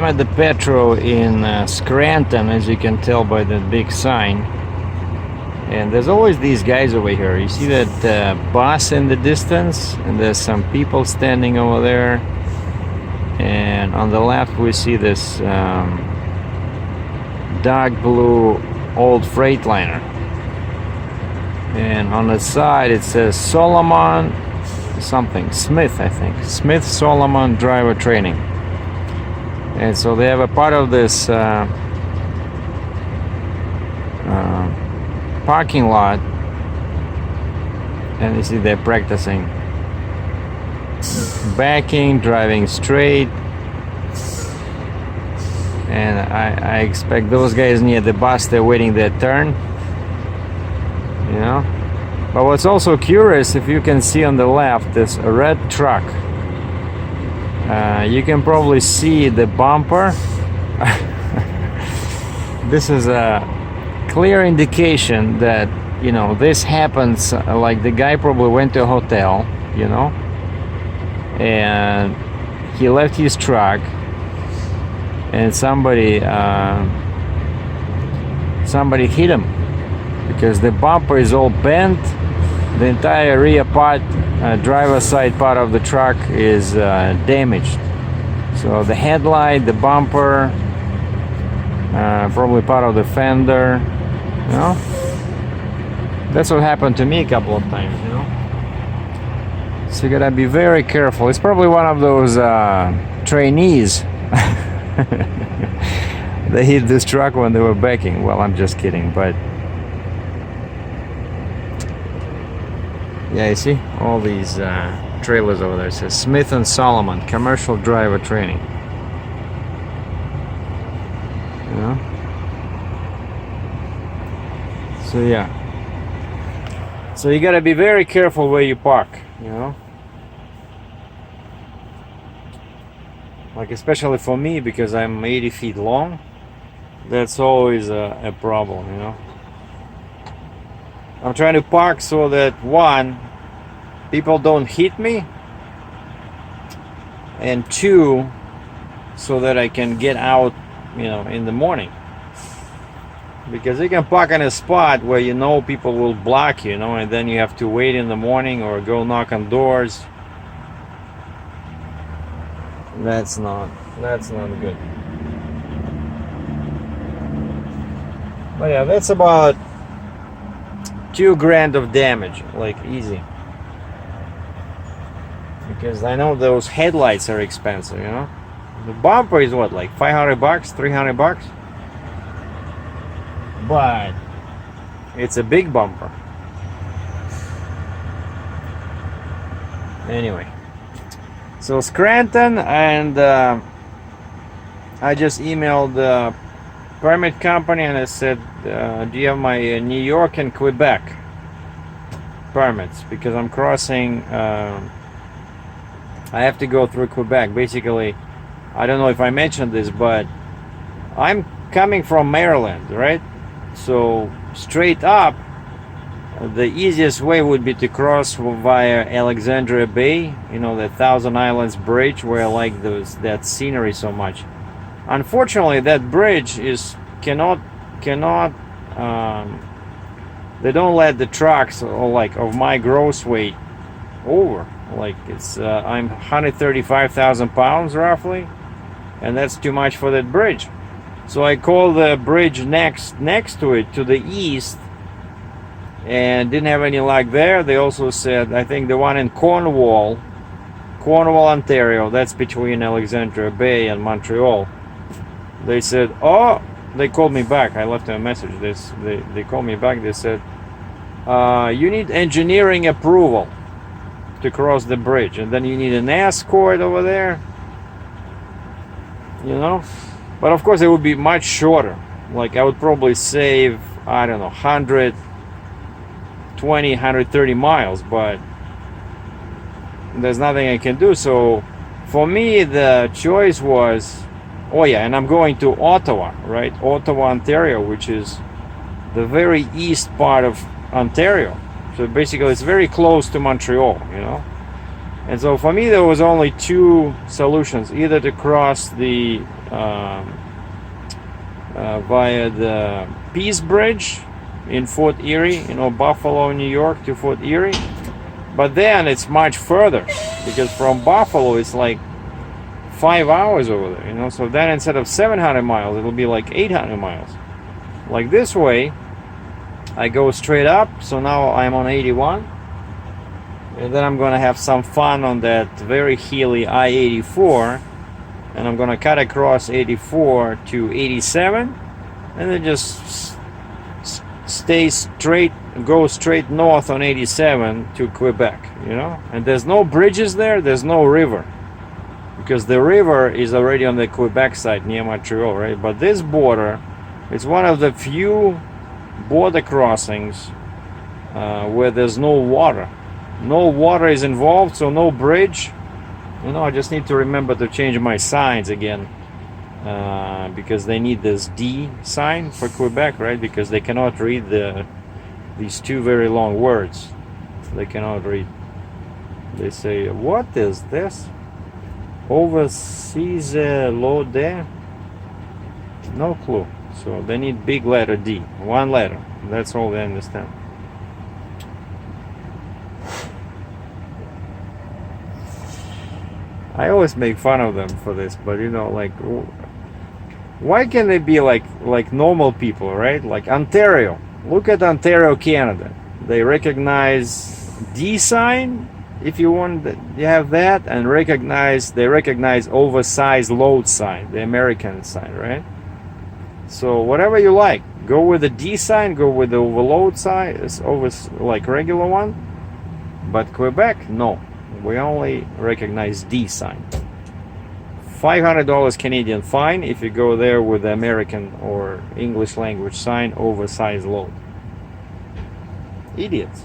at the Petro in Scranton, as you can tell by that big sign. And there's always these guys over here. You see that bus in the distance, and there's some people standing over there. And on the left we see this dark blue old Freightliner. And on the side it says Solomon something, Smith, I think. Smith Solomon Driver Training. And so they have a part of this parking lot, and you see they're practicing backing, driving straight, and I expect those guys near the bus, they're waiting their turn, you know. But what's also curious, if you can see on the left, this red truck, you can probably see the bumper. This is a clear indication that, you know, this happens, like the guy probably went to a hotel, you know, and he left his truck, and somebody hit him, because the bumper is all bent. The entire rear part, driver's side part of the truck is damaged. So the headlight, the bumper, probably part of the fender, you know. That's what happened to me a couple of times, you know. So you gotta be very careful. It's probably one of those trainees. They hit this truck when they were backing. Well, I'm just kidding, but yeah, you see all these trailers over there. It says Smith and Solomon Commercial Driver Training. You know? So yeah. So you gotta be very careful where you park, you know? Like especially for me, because I'm 80 feet long, that's always a problem, you know? I'm trying to park so that, one, people don't hit me, and two, so that I can get out, you know, in the morning. Because you can park in a spot where you know people will block you, you know, and then you have to wait in the morning or go knock on doors. That's not good. But yeah, that's about $2,000 of damage, like easy. Because I know those headlights are expensive, you know. The bumper is what, like $500, $300? But it's a big bumper. Anyway, so Scranton, and I just emailed the permit company and I said, do you have my New York and Quebec permits? Because I'm crossing, I have to go through Quebec. Basically, I don't know if I mentioned this, but I'm coming from Maryland, right? So straight up, the easiest way would be to cross via Alexandria Bay, you know, the Thousand Islands Bridge, where I like that scenery so much. Unfortunately, that bridge is cannot they don't let the trucks, or like of my gross weight, over. Like it's I'm 135,000 pounds roughly, and that's too much for that bridge. So I called the bridge next to it, to the east, and didn't have any luck there. They also said, I think the one in Cornwall, Ontario, that's between Alexandria Bay and Montreal. They said, oh, they called me back. I left them a message. They called me back. They said, you need engineering approval to cross the bridge, and then you need an escort over there, you know. But of course it would be much shorter. Like I would probably save, I don't know, 120, 130 miles, but there's nothing I can do. So for me, the choice was, oh yeah, and I'm going to Ottawa, right? Ottawa, Ontario, which is the very east part of Ontario. So basically it's very close to Montreal, you know. And so for me there was only two solutions: either to cross the via the Peace Bridge in Fort Erie, Buffalo, New York to Fort Erie, but then it's much further, because from Buffalo it's like 5 hours over there, so then instead of 700 miles it'll be like 800 miles. Like this way I go straight up, so now I'm on 81, and then I'm gonna have some fun on that very hilly I-84, and I'm gonna cut across 84 to 87, and then just stay straight, go straight north on 87 to Quebec, and there's no bridges there, there's no river, because the river is already on the Quebec side near Montreal, right? But this border, it's one of the few border crossings where there's no water. No water is involved, so no bridge. I just need to remember to change my signs again, because they need this D sign for Quebec, right? Because they cannot read these two very long words. They cannot read. They say, what is this? Overseas load there? No clue. So they need big letter D, one letter. That's all they understand. I always make fun of them for this, but like, why can't they be like normal people, right? Like Ontario. Look at Ontario, Canada. They recognize D sign if you want. You have that, and they recognize oversized load sign, the American sign, right? So whatever you like, go with the D sign, go with the overload sign, it's like regular one. But Quebec, no. We only recognize D sign. $500 Canadian fine if you go there with the American or English language sign, oversized load. Idiots.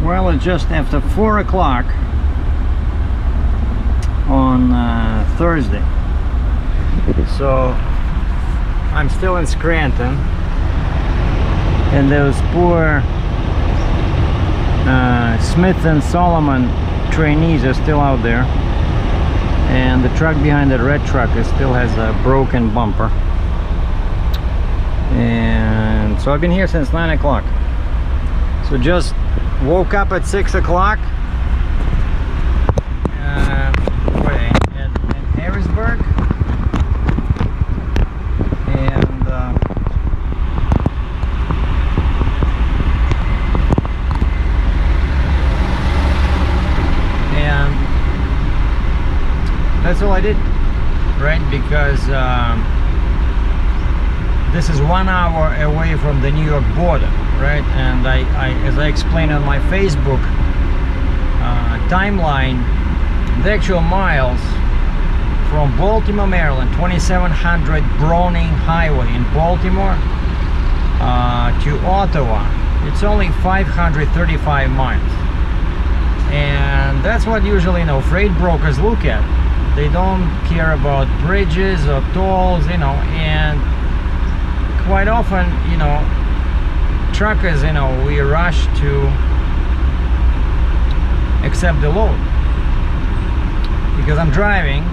Well, it's just after 4 o'clock on Thursday. So I'm still in Scranton. And those poor Smith and Solomon trainees are still out there, and the truck behind that red truck still has a broken bumper. And so I've been here since 9 o'clock. So just woke up at 6 o'clock in Harrisburg, that's all I did, right? Because this is 1 hour away from the New York border, right? And I as I explained on my Facebook timeline, the actual miles from Baltimore, Maryland, 2700 Browning Highway in Baltimore to Ottawa, it's only 535 miles. And that's what usually freight brokers look at. They don't care about bridges or tolls, and quite often, truckers, we rush to accept the load. Because I'm driving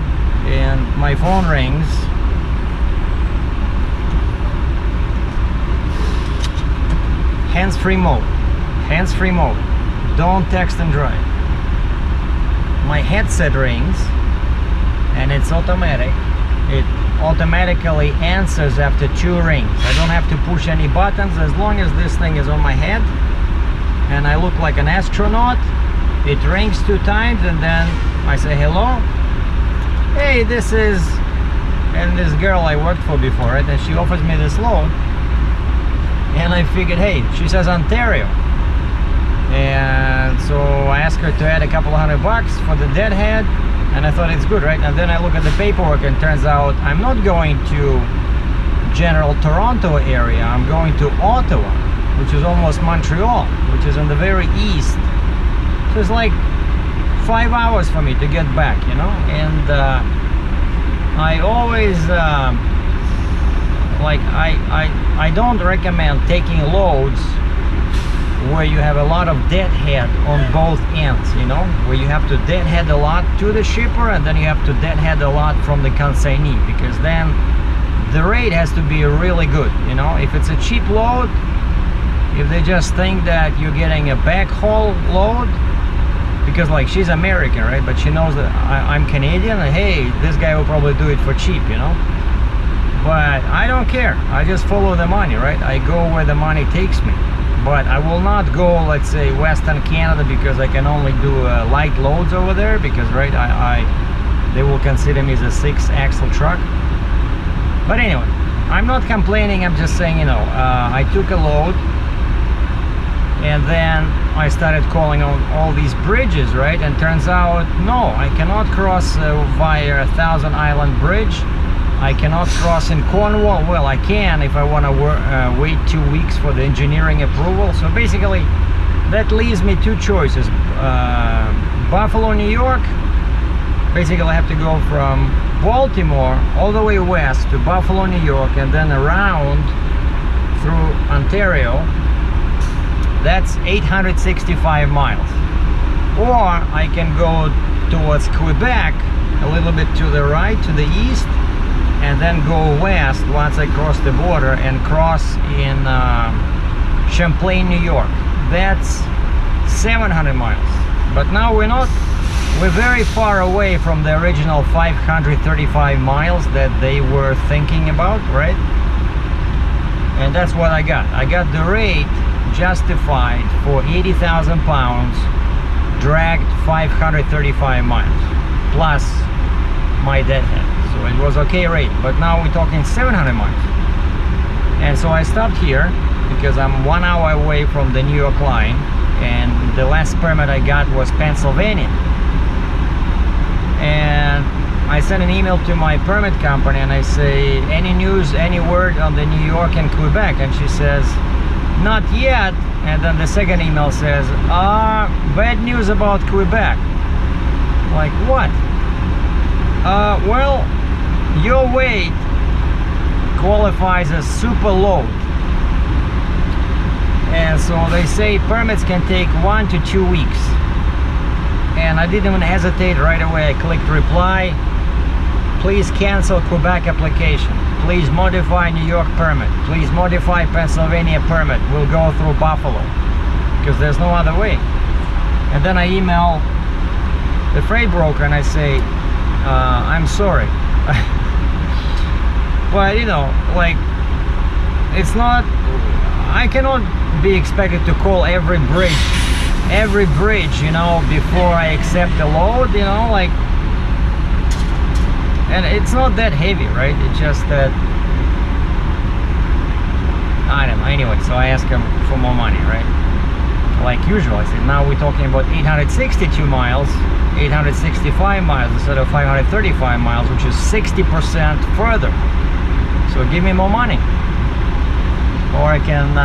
and my phone rings. Hands-free mode. Hands-free mode. Don't text and drive. My headset rings, and it's automatic. It automatically answers after 2 rings. I don't have to push any buttons. As long as this thing is on my head and I look like an astronaut, it rings 2 times, and then I say hello. Hey, this is, and this girl I worked for before, right? And she offers me this load, and I figured, hey, she says Ontario, and so I asked her to add a couple $100 for the deadhead. And I thought it's good, right? And then I look at the paperwork, and turns out I'm not going to general Toronto area. I'm going to Ottawa, which is almost Montreal, which is in the very east. So it's like 5 hours for me to get back, And I always like I don't recommend taking loads where you have a lot of deadhead on both ends, you know, where you have to deadhead a lot to the shipper and then you have to deadhead a lot from the consignee, because then the rate has to be really good, you know. If it's a cheap load, if they just think that you're getting a backhaul load, because like she's American, right, but she knows that I'm Canadian, and hey, this guy will probably do it for cheap, you know. But I don't care, I just follow the money, right? I go where the money takes me. But I will not go, let's say, Western Canada, because I can only do light loads over there, because right, they will consider me as a 6-axle truck. But anyway, I'm not complaining, I'm just saying, you know, I took a load and then I started calling on all these bridges, right? And turns out, no, I cannot cross via Thousand Island Bridge. I cannot cross in Cornwall. Well, I can if I want to wait 2 weeks for the engineering approval. So basically, that leaves me two choices. Buffalo, New York. Basically, I have to go from Baltimore all the way west to Buffalo, New York, and then around through Ontario. That's 865 miles. Or I can go towards Quebec, a little bit to the right, to the east, and then go west once I cross the border and cross in Champlain, New York. That's 700 miles. But now we're very far away from the original 535 miles that they were thinking about, right? And that's what I got. I got the rate justified for 80,000 pounds, dragged 535 miles, plus my deadhead. So it was okay rate, but now we're talking 700 miles. And so I stopped here because I'm 1 hour away from the New York line, and the last permit I got was Pennsylvania. And I sent an email to my permit company and I say, any news, any word on the New York and Quebec? And she says, not yet. And then the second email says, bad news about Quebec. Like, what? Well, your weight qualifies as super load, and so they say permits can take 1 to 2 weeks. And I didn't even hesitate, right away I clicked reply. Please cancel Quebec application, please modify New York permit, please modify Pennsylvania permit, we'll go through Buffalo, because there's no other way. And then I email the freight broker and I say, I'm sorry. But you know, like, it's not, I cannot be expected to call every bridge, you know, before I accept the load, you know, like, and it's not that heavy, right? It's just that, I don't know. Anyway, so I asked him for more money, right? Like usual, I said, now we're talking about 862 miles, 865 miles instead of 535 miles, which is 60% further. So give me more money, or I can,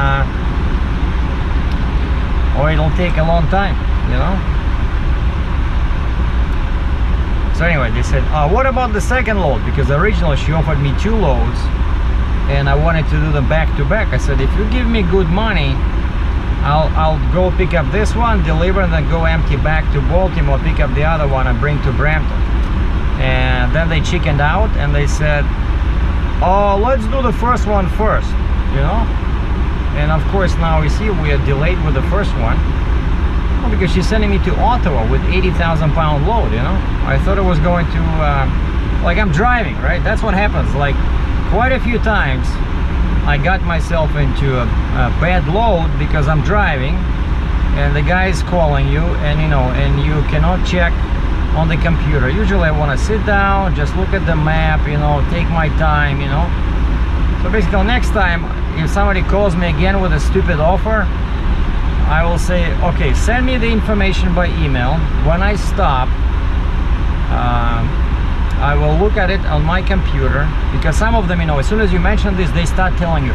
or it'll take a long time, you know. So anyway, they said, what about the second load? Because originally she offered me 2 loads, and I wanted to do them back to back. I said, if you give me good money, I'll go pick up this one, deliver, and then go empty back to Baltimore, pick up the other one and bring to Brampton. And then they chickened out and they said, oh, let's do the first one first, you know. And of course now we see we are delayed with the first one, well, because she's sending me to Ottawa with 80,000 pound load, you know. I thought it was going to, like, I'm driving, right? That's what happens. Like, quite a few times I got myself into a bad load because I'm driving and the guy is calling you, and you know, and you cannot check on the computer. Usually I want to sit down, just look at the map, you know, take my time, you know. So basically next time if somebody calls me again with a stupid offer, I will say, okay, send me the information by email. When I stop, I will look at it on my computer, because some of them, you know, as soon as you mention this, they start telling you,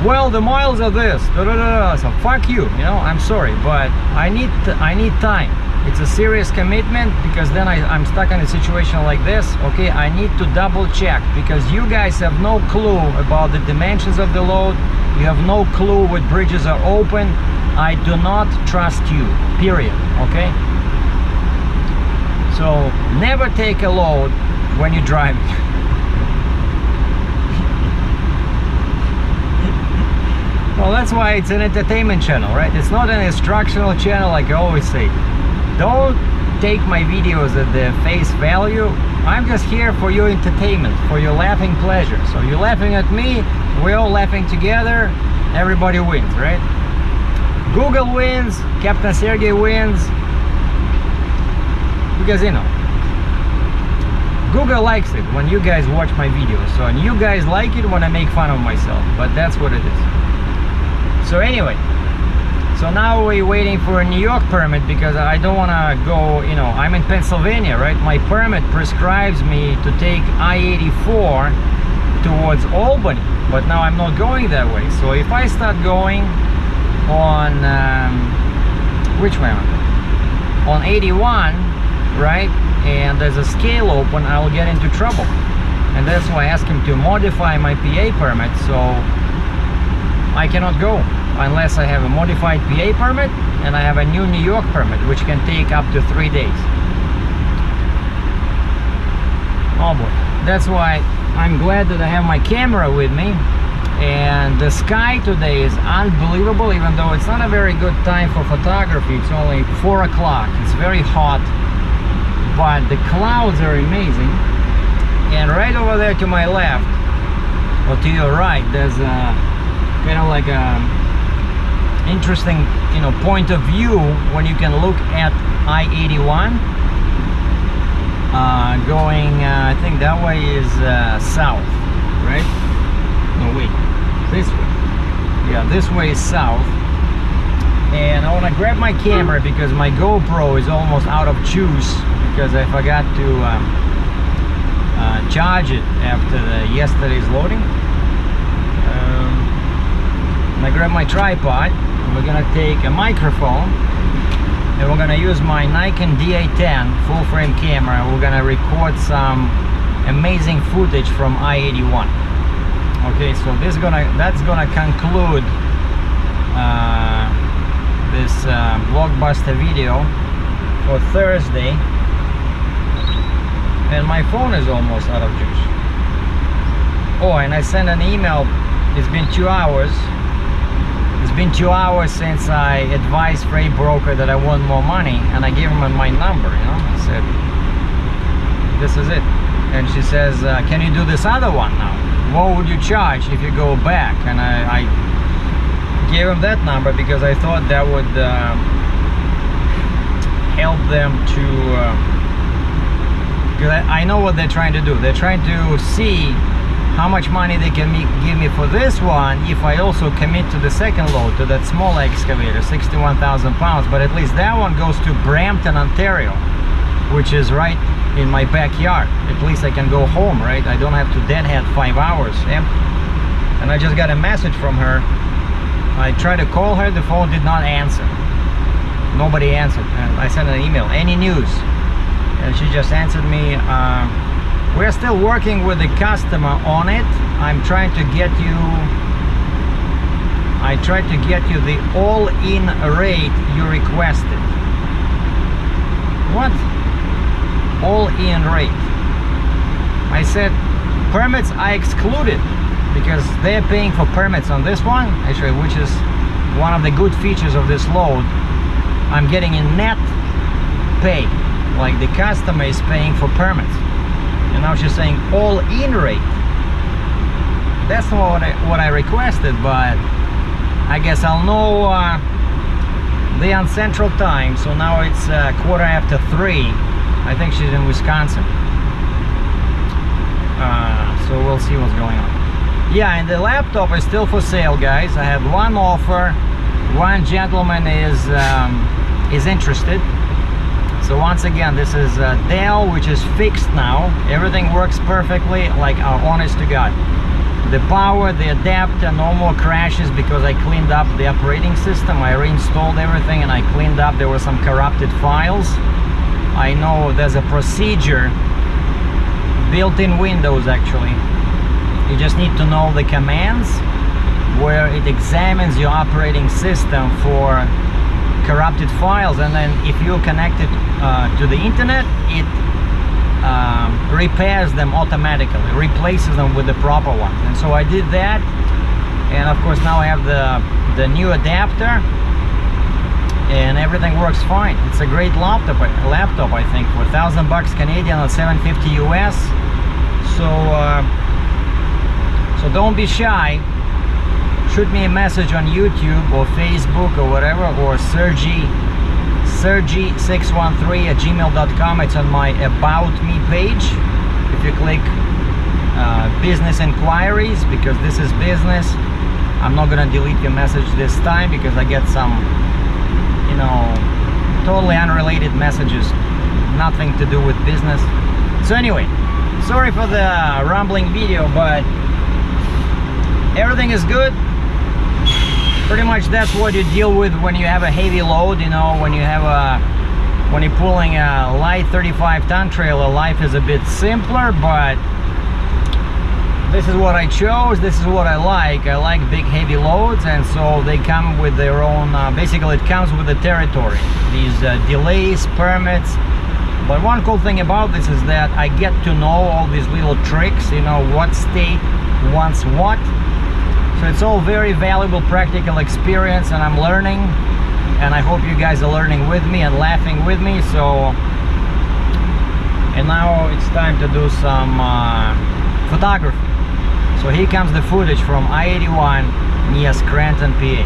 well, the miles are this, da, da, da, da. So fuck you, you know, I'm sorry, but I need time. It's a serious commitment, because then I'm stuck in a situation like this. Okay, I need to double check, because you guys have no clue about the dimensions of the load. You have no clue what bridges are open. I do not trust you, period. Okay, so never take a load when you're driving. Well, that's why it's an entertainment channel, right? It's not an instructional channel, like I always say. Don't take my videos at the face value. I'm just here for your entertainment, for your laughing pleasure. So you're laughing at me, we're all laughing together, everybody wins, right? Google wins, Captain Sergei wins, because, you know, Google likes it when you guys watch my videos. So, and you guys like it when I make fun of myself, but that's what it is. So anyway, so now we're waiting for a New York permit, because I don't want to go, you know, I'm in Pennsylvania, right? My permit prescribes me to take I-84 towards Albany, but now I'm not going that way. So if I start going on, which way am I? On 81, right? And there's a scale open, I'll get into trouble. And that's why I asked him to modify my PA permit, so I cannot go unless I have a modified PA permit and I have a new New York permit, which can take up to 3 days. Oh boy, that's why I'm glad that I have my camera with me. And the sky today is unbelievable, even though it's not a very good time for photography. It's only 4 o'clock, it's very hot, but the clouds are amazing. And right over there to my left, or to your right, there's a kind of like a interesting, you know, point of view when you can look at I-81 going, I think that way is south, right? No, wait, this way. Yeah, this way is south. And I want to grab my camera because my GoPro is almost out of juice, because I forgot to charge it after yesterday's loading. I grab my tripod, and we're gonna take a microphone, and we're gonna use my Nikon D810 full frame camera, and we're gonna record some amazing footage from I-81. Okay, so that's gonna conclude this blockbuster video for Thursday. And my phone is almost out of juice. Oh, and I sent an email. It's been 2 hours. It's been 2 hours since I advised freight broker that I want more money, and I gave him my number, you know. I said, this is it. And she says, can you do this other one now? What would you charge if you go back? And I gave him that number because I thought that would help them to, because I know what they're trying to do. They're trying to see how much money they can give me for this one if I also commit to the second load, to that small excavator, 61,000 pounds. But at least that one goes to Brampton, Ontario, which is right in my backyard. At least I can go home, right? I don't have to deadhead 5 hours. And I just got a message from her. I tried to call her, the phone did not answer. Nobody answered. And I sent an email, any news? And she just answered me, we're still working with the customer on it. I'm trying to get you, I tried to get you the all-in rate you requested. What? All-in rate? I said, permits I excluded, because they're paying for permits on this one, actually, which is one of the good features of this load. I'm getting a net pay, like the customer is paying for permits. And now she's saying all-in rate. That's not what I requested, but I guess I'll know the on Central Time. So now it's 3:15. I think she's in Wisconsin. So we'll see what's going on. Yeah, and the laptop is still for sale, guys. I have one offer. One gentleman is interested. So once again, this is Dell, which is fixed now. Everything works perfectly, like honest to God. the power, the adapter, no more crashes because I cleaned up the operating system. I reinstalled everything and I cleaned up. There were some corrupted files. I know there's a procedure built in Windows actually. You just need to know the commands where it examines your operating system for corrupted files, and then if you're connected to the internet, it repairs them automatically, replaces them with the proper ones. And so I did that, and of course now I have the new adapter and everything works fine. It's a great laptop I think, for $1,000 Canadian or $750 US. So don't be shy. Shoot me a message on YouTube or Facebook or whatever, or SERGEI613@gmail.com. It's on my About Me page. If you click business inquiries, because this is business, I'm not gonna delete your message this time because I get some, you know, totally unrelated messages, nothing to do with business. So anyway, sorry for the rambling video, but everything is good. Pretty much that's what you deal with when you have a heavy load, you know, when you're pulling a light 35-ton trailer. Life is a bit simpler, but this is what I chose, this is what I like. I like big heavy loads, and so they come with their own, basically it comes with the territory, these delays, permits. But one cool thing about this is that I get to know all these little tricks, you know, what state wants what. So it's all very valuable practical experience, and I'm learning, and I hope you guys are learning with me and laughing with me. So, and now it's time to do some photography. So here comes the footage from I-81 near Scranton, PA.